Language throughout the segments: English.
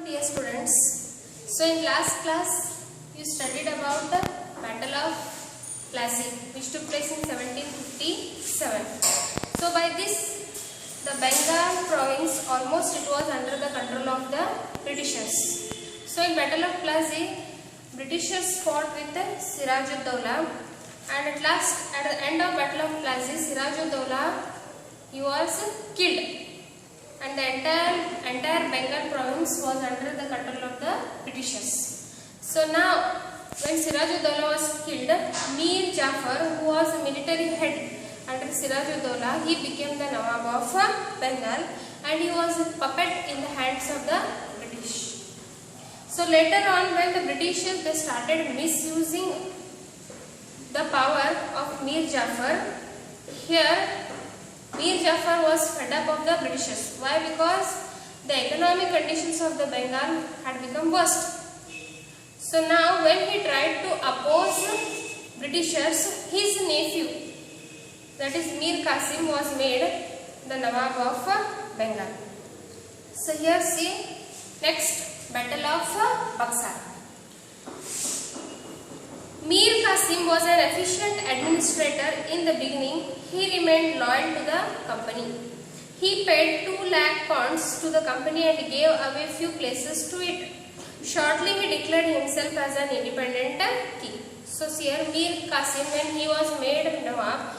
Dear students, so in last class you studied about the Battle of Plassey which took place in 1757. So by this the Bengal province almost it was under the control of the Britishers. So in Battle of Plassey, Britishers fought with Siraj-ud-Dowla, and at last at the end of Battle of Plassey, Siraj-ud-Dowla he was killed. And the entire Bengal province was under the control of the Britishers. So now, when Siraj-ud-Dowla was killed, Mir Jafar, who was a military head under Siraj-ud-Dowla, he became the Nawab of Bengal, and he was a puppet in the hands of the British. So later on, when the Britishers they started misusing the power of Mir Jafar, here Mir Jafar was fed up of the Britishers. Why? Because the economic conditions of the Bengal had become worst. So now when he tried to oppose Britishers, his nephew, that is Mir Qasim, was made the Nawab of Bengal. So here see next Battle of Buxar. Mir Qasim was an efficient administrator in the beginning. He remained loyal to the company. He paid 2 lakh pounds to the company and gave away few places to it. Shortly he declared himself as an independent king. So here Mir Qasim, when he was made Nawab,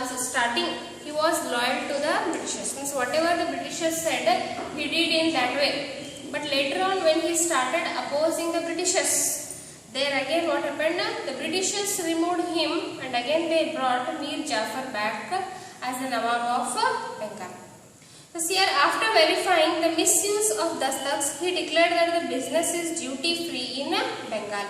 starting he was loyal to the Britishers. Means whatever the Britishers said, he did in that way. But later on when he started opposing the Britishers, there again what happened? The Britishers removed him and again they brought Mir Jafar back as the Nawab of Bengal. So here after verifying the misuse of dastaks, he declared that the business is duty free in Bengal.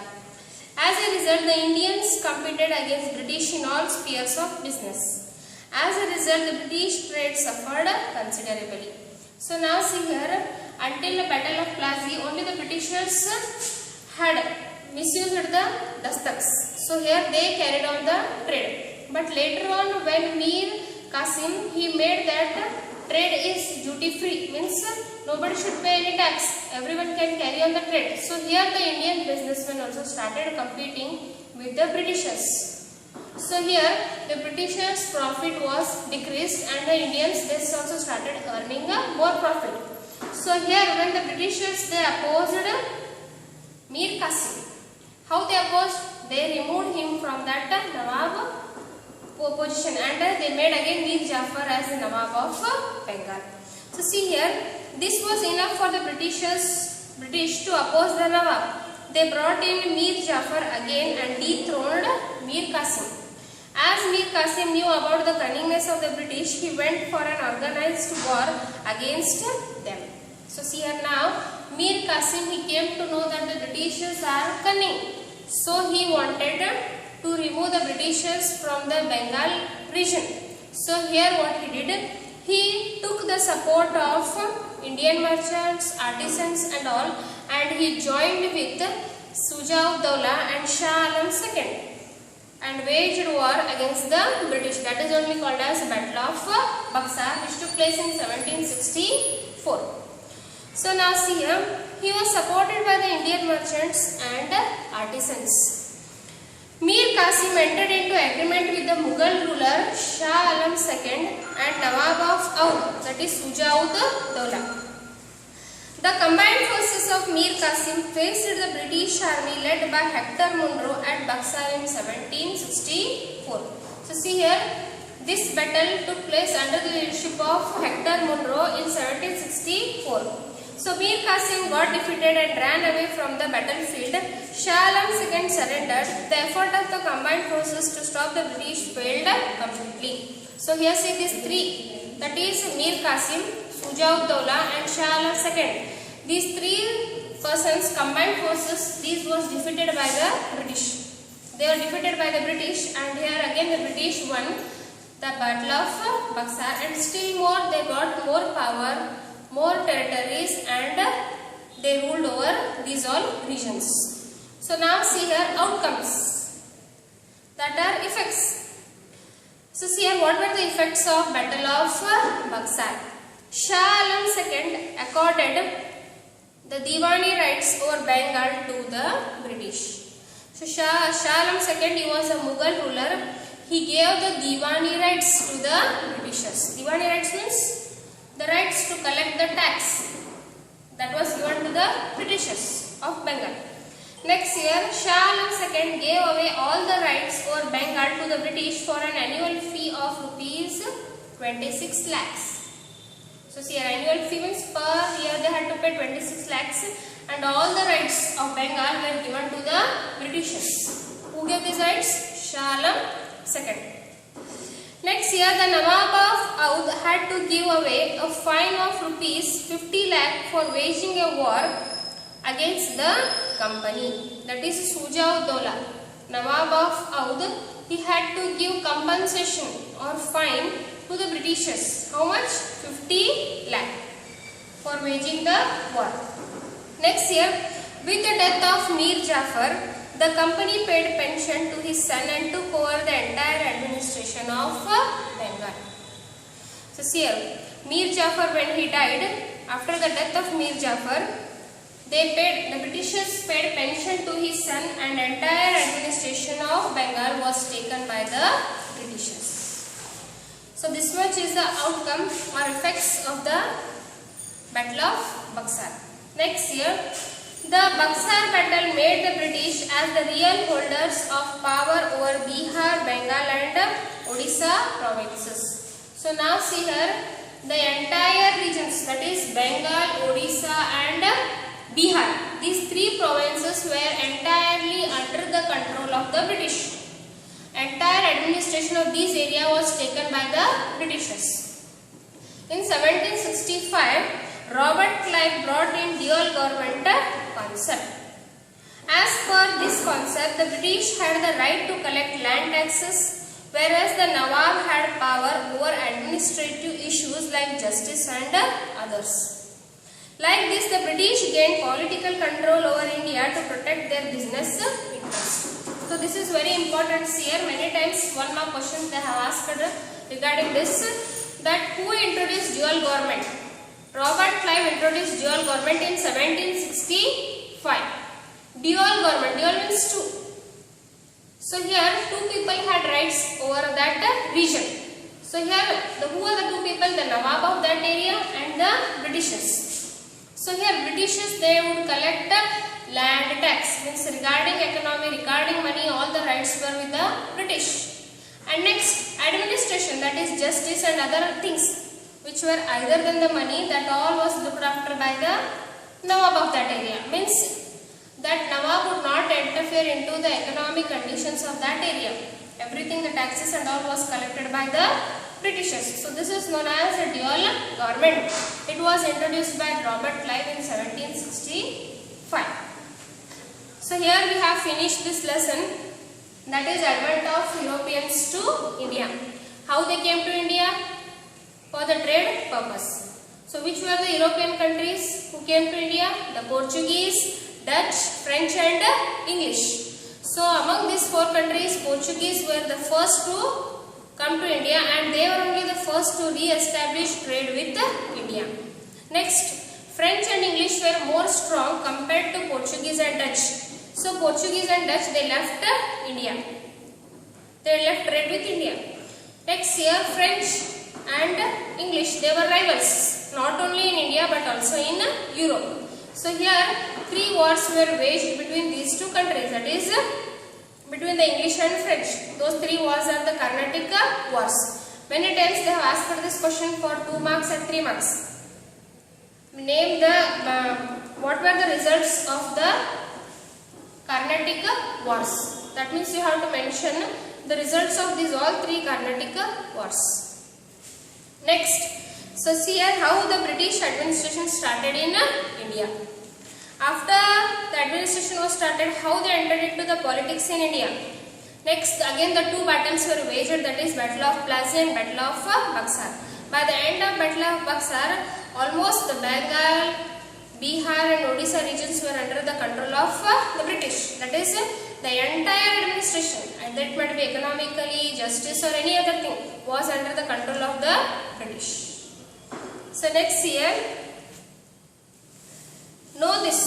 As a result, the Indians competed against British in all spheres of business. As a result, the British trade suffered considerably. So now see here, until the Battle of Plassey, only the Britishers had misused the dastaks. So here they carried on the trade. But later on when Mir Qasim, he made that trade is duty free, means nobody should pay any tax, everyone can carry on the trade. So here the Indian businessmen also started competing with the Britishers. So here the Britishers profit was decreased and the Indians they also started earning more profit. So here when the Britishers they opposed Mir Qasim, how they opposed? They removed him from that Nawab position and they made again Mir Jafar as the Nawab of Bengal. So see here, this was enough for the British to oppose the Nawab. They brought in Mir Jafar again and dethroned Mir Qasim. As Mir Qasim knew about the cunningness of the British, he went for an organized war against them. So see here now, Mir Qasim he came to know that the Britishers are cunning. So he wanted to remove the Britishers from the Bengal region. So here what he did, he took the support of Indian merchants, artisans and all, and he joined with Shuja-ud-Dowla and Shah Alam II and waged war against the British. That is only called as Battle of Buxar, which took place in 1764. So now see here, he was supported by the Indian merchants and artisans. Mir Qasim entered into agreement with the Mughal ruler Shah Alam II and Nawab of Oudh, that is Shuja-ud-Dowla. The combined forces of Mir Qasim faced the British army led by Hector Munro at Buxar in 1764. So see here, this battle took place under the leadership of Hector Munro in 1764. So Mir Qasim got defeated and ran away from the battlefield. Shah Alam II surrendered. The effort of the combined forces to stop the British failed completely. So here see these three, that is Mir Qasim, Shuja-ud-Dowla and Shah Alam II. These three persons combined forces, these was defeated by the British. They were defeated by the British and here again the British won the Battle of Buxar and still more they got more power, more territories and they ruled over these all regions. So now see here outcomes, that are effects. So see here what were the effects of Battle of Buxar. Shah Alam II accorded the the Diwani rights over Bengal to the British. So Shah Alam II, he was a Mughal ruler. He gave the Diwani rights to the Britishers. Diwani rights means the rights to collect the tax that was given to the Britishers of Bengal. Next year, Shah Alam II gave away all the rights over Bengal to the British for an annual fee of rupees 26 lakhs. So see, annual fee means per year they had to pay 26 lakhs and all the rights of Bengal were given to the Britishers. Who gave these rights? Shah Alam II. Next year, the Nawab of Oudh had to give away a fine of rupees 50 lakh for waging a war against the company. That is Shuja-ud-Dowla. Nawab of Oudh, he had to give compensation or fine to the Britishers. How much? 50 lakh for waging the war. Next year, with the death of Mir Jafar, the company paid pension to his son and took over the entire administration of Bengal. So see here, Mir Jafar, when he died, after the death of Mir Jafar, the Britishers paid pension to his son and entire administration of Bengal was taken by the Britishers. So this much is the outcome or effects of the Battle of Buxar. Next year, the Buxar battle made the British as the real holders of power over Bihar, Bengal and Odisha provinces. So now see here, the entire regions, that is Bengal, Odisha and Bihar, these three provinces were entirely under the control of the British. Entire administration of this area was taken by the Britishers. In 1765, Robert Clive brought in dual government concept. As per this concept, the British had the right to collect land taxes, whereas the Nawab had power over administrative issues like justice and others. Like this, the British gained political control over India to protect their business interests. So this is very important here. Many times one mark questions they have asked regarding this, that who introduced dual government? Robert Clive introduced dual government in 1765. Dual government, dual means two. So here two people had rights over that region. So here who are the two people? The Nawab of that area and the Britishers. So here Britishers, they would collect land tax, means regarding economy, regarding money, all the rights were with the British. And next, administration, that is justice and other things which were either than the money, that all was looked after by the Nawab of that area. Means that Nawab would not interfere into the economic conditions of that area. Everything, the taxes and all was collected by the Britishers. So this is known as a dual government. It was introduced by Robert Clive in 1765. So here we have finished this lesson, that is advent of Europeans to India. How they came to India? For the trade purpose. So which were the European countries who came to India? The Portuguese, Dutch, French and English. So among these four countries, Portuguese were the first to come to India and they were only the first to re-establish trade with India. Next, French and English were more strong compared to Portuguese and Dutch. So Portuguese and Dutch, they left India. They left trade with India. Next here, French and English, they were rivals, not only in India but also in Europe. So here three wars were waged between these two countries, that is between the English and French. Those three wars are the Carnatic wars. Many times they have asked for this question for 2 marks and 3 marks. Name the what were the results of the Carnatic wars. That means you have to mention the results of these all three Carnatic wars. Next, so see here how the British administration started in India. After the administration was started, how they entered into the politics in India. Next, again the two battles were waged, that is Battle of Plassey and Battle of Buxar. By the end of Battle of Buxar, almost the Bengal, Bihar and Odisha regions were under the control of the British. That is the entire administration, either it might be economically, justice or any other thing, was under the control of the British. So next here, know this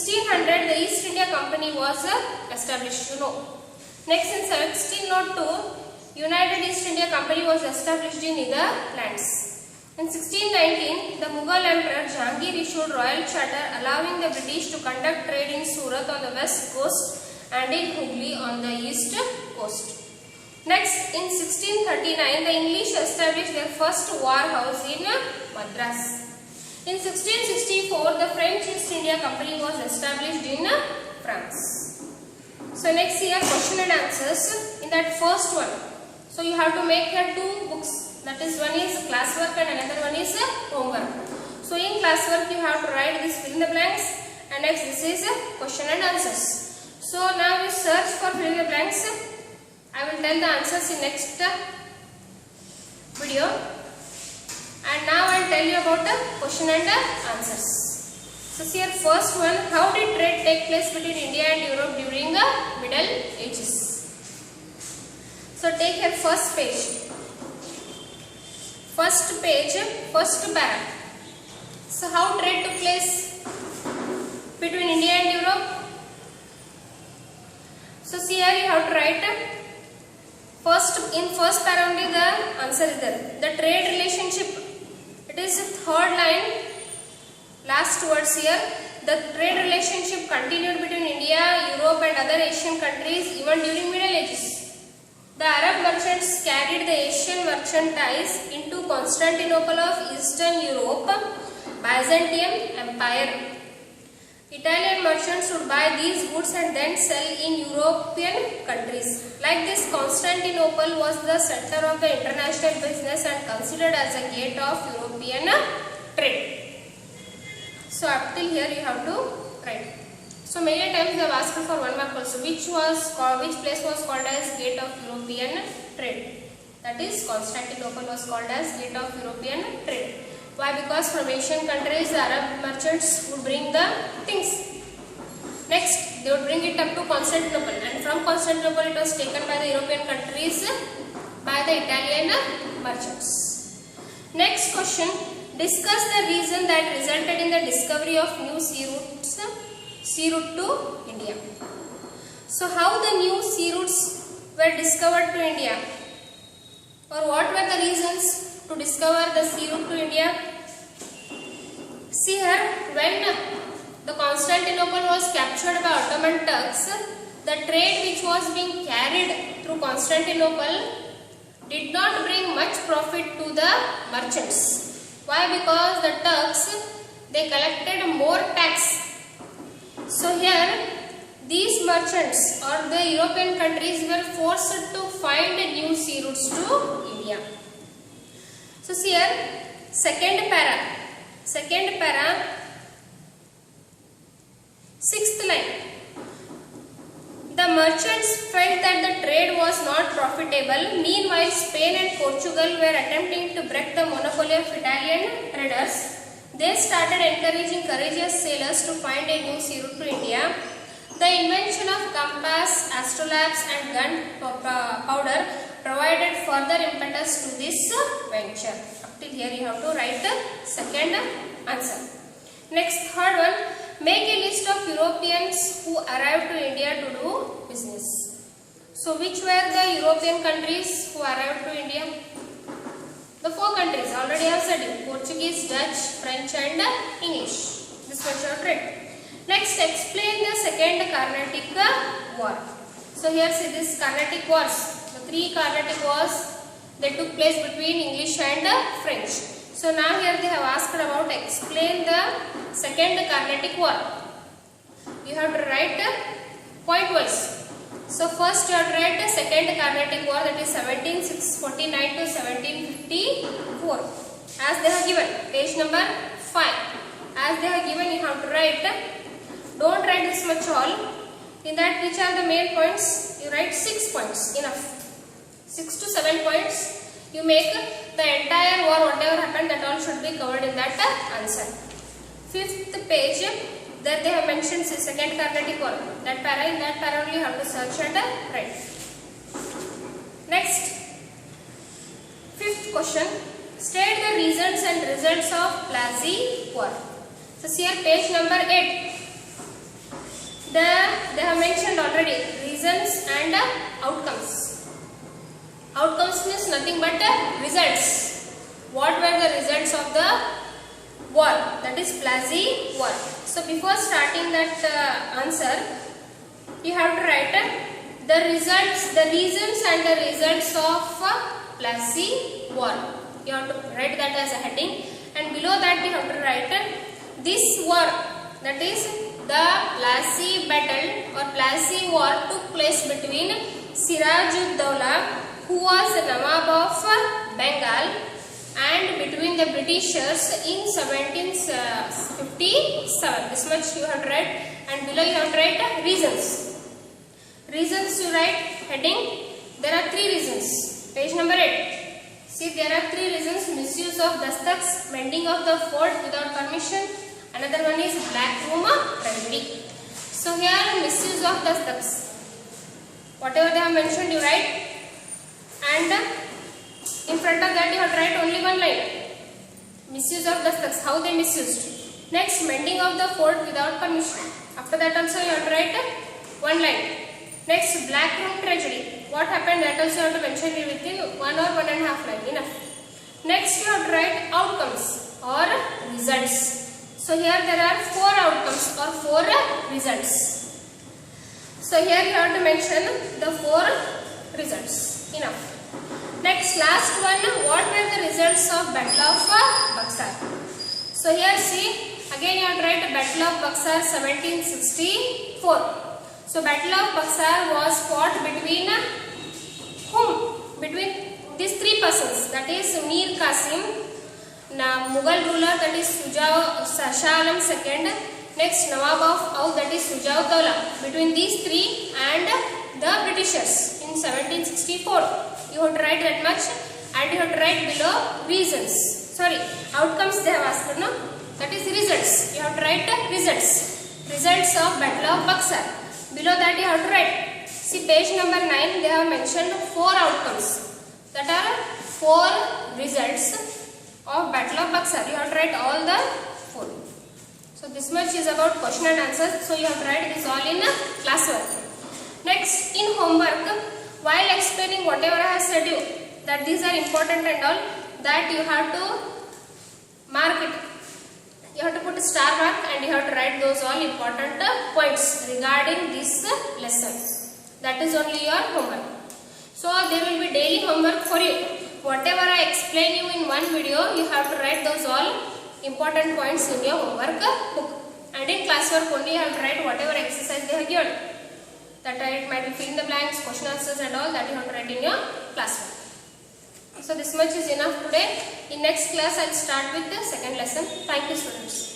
1600 the East India Company was established. You know. Next in 1602 United East India Company was established in Netherlands. In 1619 the Mughal Emperor Jahangir issued royal charter allowing the British to conduct trade in Surat on the west coast and in Hooghly on the east coast. Next in 1639 the English established their first war house in Madras. In 1664 the French East India Company was established in France. So next here question and answers. In that first one, so you have to make here two books, that is one is classwork and another one is homework. So in classwork you have to write this fill in the blanks, and next this is question and answers. So now you search for fill in the blanks. I will tell the answers in next video, and now I will tell you about the question and answers. So here first one, how did trade take place between India and Europe during the Middle Ages? So take your first page, first para. So how trade took place between India and Europe? So see here you have to write in first para only the answer is there. The trade relationship, it is third line, last words here. The trade relationship continued between India, Europe and other Asian countries even during Middle Ages. The Arab merchants carried the Asian merchandise into Constantinople of Eastern Europe, Byzantium Empire. Italian merchants would buy these goods and then sell in European countries. Like this, Constantinople was the center of the international business and considered as a gate of European trade. So up till here you have to write. So many times they have asked for 1 mark also. Which place was called as gate of European trade? That is Constantinople was called as gate of European trade. Why? Because from Asian countries the Arab merchants would bring the things. Next they would bring it up to Constantinople, and from Constantinople it was taken by the European countries by the Italian merchants. Next question, discuss the reason that resulted in the discovery of new sea route to India. So how the new sea routes were discovered to India, or what were the reasons to discover the sea route to India? See here, when the Constantinople was captured by Ottoman Turks, the trade which was being carried through Constantinople did not bring much profit to the merchants. Why? Because the Turks, they collected more tax. So here these merchants or the European countries were forced to find new sea routes to India. So see here, second para, sixth line. The merchants felt that the trade was not profitable. Meanwhile, Spain and Portugal were attempting to break the monopoly of Italian traders. They started encouraging courageous sailors to find a new sea route to India. The invention of compass, astrolabes and gunpowder provided further impetus to this venture. Up till here you have to write the second answer. Next, third one, make a list of Europeans who arrived to India to do business. So which were the European countries who arrived to India? The 4 countries already I have said it, Portuguese, Dutch, French and English. This was your trade. Next, explain the second Carnatic War. So here see this Carnatic Wars. The 3 Carnatic Wars, they took place between English and French. So now here they have asked about explain the second Carnatic War. You have to write point wise. So first you have to write the second Carnatic War, that is 1749 to 1754. As they have given, page number 5. As they have given, you have to write. Don't write this much all. In that, which are the main points? You write 6 points, enough. 6 to 7 points. You make the entire war, whatever happened, that all should be covered in that answer. 5th page, there they have mentioned second Carnatic War. That para, in that para only you have to search and write. Next, 5th question. State the reasons and results of Plassey War. So here page number 8. they have mentioned already reasons and outcomes. Outcomes means nothing but results. What were the results of the war? That is Plassey war. So before starting that answer, you have to write the results, the reasons and the results of Plassey war. You have to write that as a heading, and below that you have to write this war, that is the Plassey battle or Plassey war took place between Siraj-ud-Dawla, who was the Nawab of Bengal, and between the Britishers in 1757. This much you have to write, and below you have to write reasons. Reasons you write heading. There are 3 reasons. Page number 8. See, there are 3 reasons: misuse of dastaks, mending of the fort without permission. Another one is black room tragedy. So here misuse of dastaks. Whatever they have mentioned, you write, and in front of that you have to write only one line. Misuse of dastaks, how they misused. Next, mending of the fort without permission. After that also you have to write one line. Next, black room tragedy. What happened, that also you have to mention within 1 or 1.5 line. Enough. Next, you have to write outcomes or results. So here there are 4 outcomes or 4 results. So here you have to mention the 4 results. Enough. Next, last one, what were the results of Battle of Buxar? So here see, again you have to write Battle of Buxar 1764. So Battle of Buxar was fought between whom? Between these 3 persons, that is Mir Qasim, Mughal ruler, that is Shah Alam II, next Nawab of Oudh, that is Siraj-ud-Dawla. Between these 3 and the Britishers in 1764. You have to write that much, and you have to write below reasons. Sorry, outcomes they have asked, no? That is results. You have to write results. Results of Battle of Buxar. Below that you have to write. See, page number 9, they have mentioned 4 outcomes. That are 4 results of Battle of Buxar. You have to write all the 4. So this much is about question and answer. So you have to write this all in classwork. Next, in homework, while explaining whatever I have said you, that these are important and all, that you have to mark it. You have to put a star mark, and you have to write those all important points regarding this lesson. That is only your homework. So there will be daily homework for you. Whatever I explain you in one video, you have to write those all important points in your homework book. And in classwork only you have to write whatever exercise they have given. That it might be fill in the blanks, question answers and all, that you have to write in your classwork. So this much is enough today. In next class I will start with the second lesson. Thank you, students.